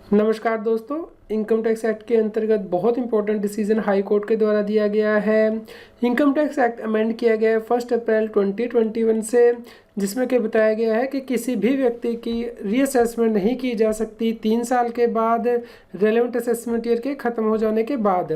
नमस्कार दोस्तों, income tax act के अंतर्गत बहुत इंपॉर्टेंट डिसीजन हाई कोर्ट के द्वारा दिया गया है। इनकम टैक्स एक्ट अमेंड किया गया है 1 अप्रैल 2021 से, जिसमें कि बताया गया है कि किसी भी व्यक्ति की रीअसेसमेंट नहीं की जा सकती 3 साल के बाद रेलेवेंट असेसमेंट ईयर के ख़त्म हो जाने के बाद।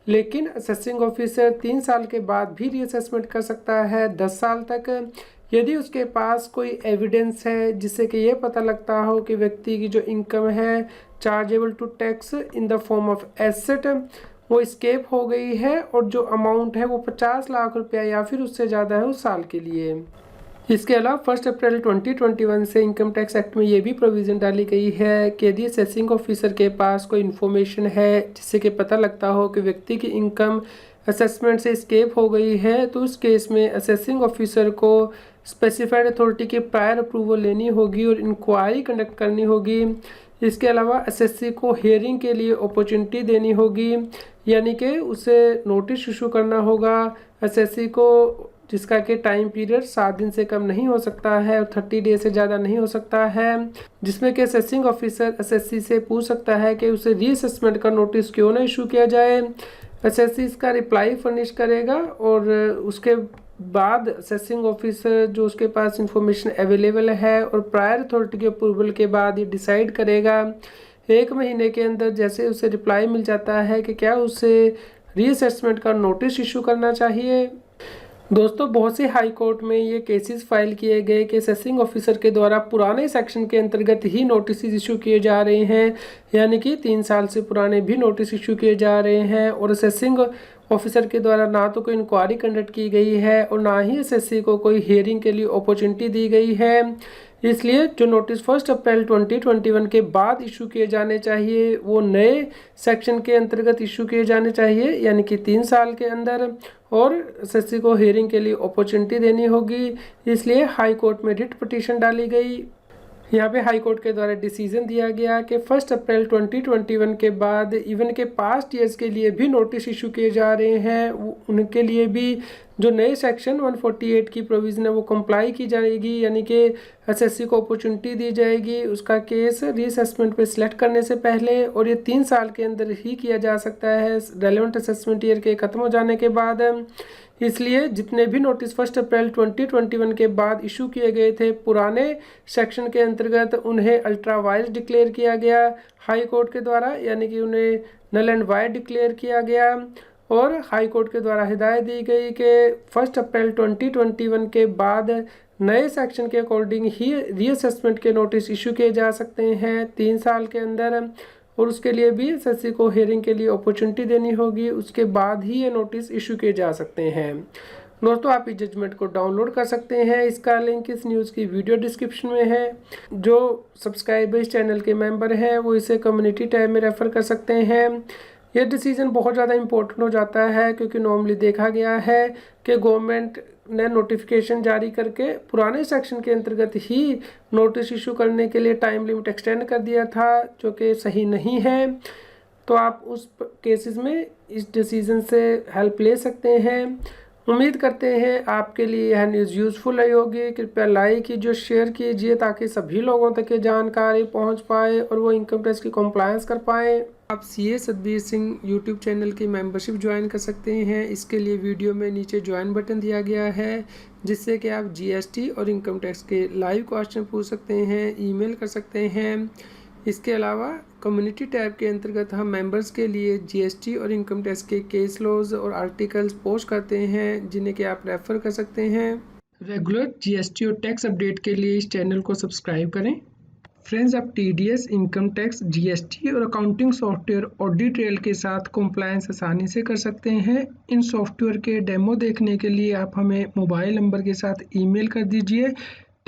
लेकिन असेसिंग ऑफिसर 3 साल के बाद भी रीअसेसमेंट कर सकता है 10 साल तक, यदि उसके पास कोई एविडेंस है जिससे कि ये पता लगता हो कि व्यक्ति की जो इनकम है chargeable to tax in the form of asset वो स्केप हो गई है और जो अमाउंट है वो 50 लाख रुपया या फिर उससे ज़्यादा है उस साल के लिए। इसके अलावा 1 अप्रैल 2021 से इनकम टैक्स एक्ट में ये भी प्रोविज़न डाली गई है कि यदि असेसिंग ऑफिसर के पास कोई इन्फॉर्मेशन है जिससे कि पता लगता हो कि व्यक्ति की इनकम असेसमेंट से स्केप हो गई है, तो उस केस में असेसिंग ऑफिसर को स्पेसिफाइड अथॉरिटी की प्रायर अप्रूवल लेनी होगी और इंक्वायरी कंडक्ट करनी होगी। इसके अलावा एसएससी को हियरिंग के लिए अपॉर्चुनिटी देनी होगी, यानी कि उसे नोटिस इशू करना होगा एसएससी को, जिसका कि टाइम पीरियड 7 दिन से कम नहीं हो सकता है और 30 डे से ज़्यादा नहीं हो सकता है, जिसमें कि असेसिंग ऑफिसर एसएससी से पूछ सकता है कि उसे रीअसेसमेंट का नोटिस क्यों ना इशू किया जाए। एसएससी इसका रिप्लाई फर्निश करेगा और उसके बाद असेसिंग ऑफिसर जो उसके पास इंफॉर्मेशन अवेलेबल है और प्रायर अथॉरिटी के अप्रूवल के बाद ये डिसाइड करेगा 1 महीने के अंदर, जैसे उसे रिप्लाई मिल जाता है कि क्या उसे रीअसेसमेंट का नोटिस इशू करना चाहिए। दोस्तों, बहुत से हाई कोर्ट में ये केसेस फाइल किए गए कि असेसिंग ऑफिसर के द्वारा पुराने सेक्शन के अंतर्गत ही नोटिस इशू किए जा रहे हैं, यानी कि 3 साल से पुराने भी नोटिस इशू किए जा रहे हैं और असेसिंग ऑफिसर के द्वारा ना तो कोई इंक्वायरी कंडक्ट की गई है और ना ही एसएससी को कोई हियरिंग के लिए अपॉर्चुनिटी दी गई है। इसलिए जो नोटिस 1 अप्रैल 2021 के बाद इशू किए जाने चाहिए वो नए सेक्शन के अंतर्गत इशू किए जाने चाहिए, यानी कि 3 साल के अंदर, और एसएससी को हियरिंग के लिए अपॉर्चुनिटी देनी होगी। इसलिए हाई कोर्ट में रिट पिटीशन डाली गई। यहाँ पे हाई कोर्ट के द्वारा डिसीजन दिया गया कि 1 अप्रैल 2021 के बाद इवन के पास्ट ईयर्स के लिए भी नोटिस इशू किए जा रहे हैं, उनके लिए भी जो नए सेक्शन 148 की प्रोविज़न है वो कंप्लाई की जाएगी, यानी कि एसएससी को अपॉर्चुनिटी दी जाएगी उसका केस रीअसेसमेंट पे सिलेक्ट करने से पहले, और ये 3 साल के अंदर ही किया जा सकता है रेलेवेंट असेसमेंट ईयर के ख़त्म हो जाने के बाद। इसलिए जितने भी नोटिस 1 अप्रैल 2021 के बाद इशू किए गए थे पुराने सेक्शन के अंतर्गत, उन्हें अल्ट्रा वाइज डिक्लेयर किया गया हाई कोर्ट के द्वारा, यानी कि उन्हें नल एंड वाइड डिक्लेयर किया गया। और हाई कोर्ट के द्वारा हिदायत दी गई कि 1 अप्रैल 2021 के बाद नए सेक्शन के अकॉर्डिंग ही रीअसेसमेंट के नोटिस इशू किए जा सकते हैं 3 साल के अंदर, और उसके लिए भी एसएससी को हियरिंग के लिए अपॉर्चुनिटी देनी होगी, उसके बाद ही ये नोटिस इशू किए जा सकते हैं। दोस्तों, आप इस जजमेंट को डाउनलोड कर सकते हैं, इसका लिंक इस न्यूज़ की वीडियो डिस्क्रिप्शन में है। जो सब्सक्राइबर इस चैनल के मेंबर हैं वो इसे कम्युनिटी टैब में रेफ़र कर सकते हैं। ये डिसीजन बहुत ज़्यादा इम्पोर्टेंट हो जाता है क्योंकि नॉर्मली देखा गया है कि गवर्नमेंट ने नोटिफिकेशन जारी करके पुराने सेक्शन के अंतर्गत ही नोटिस इशू करने के लिए टाइम लिमिट एक्सटेंड कर दिया था, जो कि सही नहीं है। तो आप उस केसेस में इस डिसीजन से हेल्प ले सकते हैं। उम्मीद करते हैं आपके लिए यह न्यूज़ यूज़फुल रही होगी। कृपया लाइक कीजिए, शेयर कीजिए ताकि सभी लोगों तक ये जानकारी पहुंच पाए और वो इनकम टैक्स की कंप्लायंस कर पाएँ। आप CA Satbir Singh YouTube channel की मेंबरशिप ज्वाइन कर सकते हैं। इसके लिए वीडियो में नीचे ज्वाइन बटन दिया गया है, जिससे कि आप जीएसटी और इनकम टैक्स के लाइव क्वेश्चन पूछ सकते हैं, ईमेल कर सकते हैं। इसके अलावा कम्युनिटी टैब के अंतर्गत हम मेंबर्स के लिए जीएसटी और इनकम टैक्स के केस लॉज और आर्टिकल्स पोस्ट करते हैं, जिन्हें कि आप रेफ़र कर सकते हैं। रेगुलर जीएसटी और टैक्स अपडेट के लिए इस चैनल को सब्सक्राइब करें। फ्रेंड्स, आप टीडीएस, इनकम टैक्स, जीएसटी और अकाउंटिंग सॉफ्टवेयर ऑडिट ट्रेल के साथ कंप्लायंस आसानी से कर सकते हैं। इन सॉफ्टवेयर के डेमो देखने के लिए आप हमें मोबाइल नंबर के साथ ईमेल कर दीजिए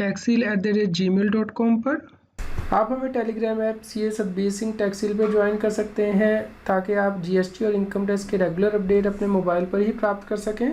taxil@gmail.com पर। आप हमें Telegram app CA Satbir Singh Taxil पर ज्वाइन कर सकते हैं ताकि आप जीएसटी और इनकम टैक्स के रेगुलर अपडेट अपने मोबाइल पर ही प्राप्त कर सकें।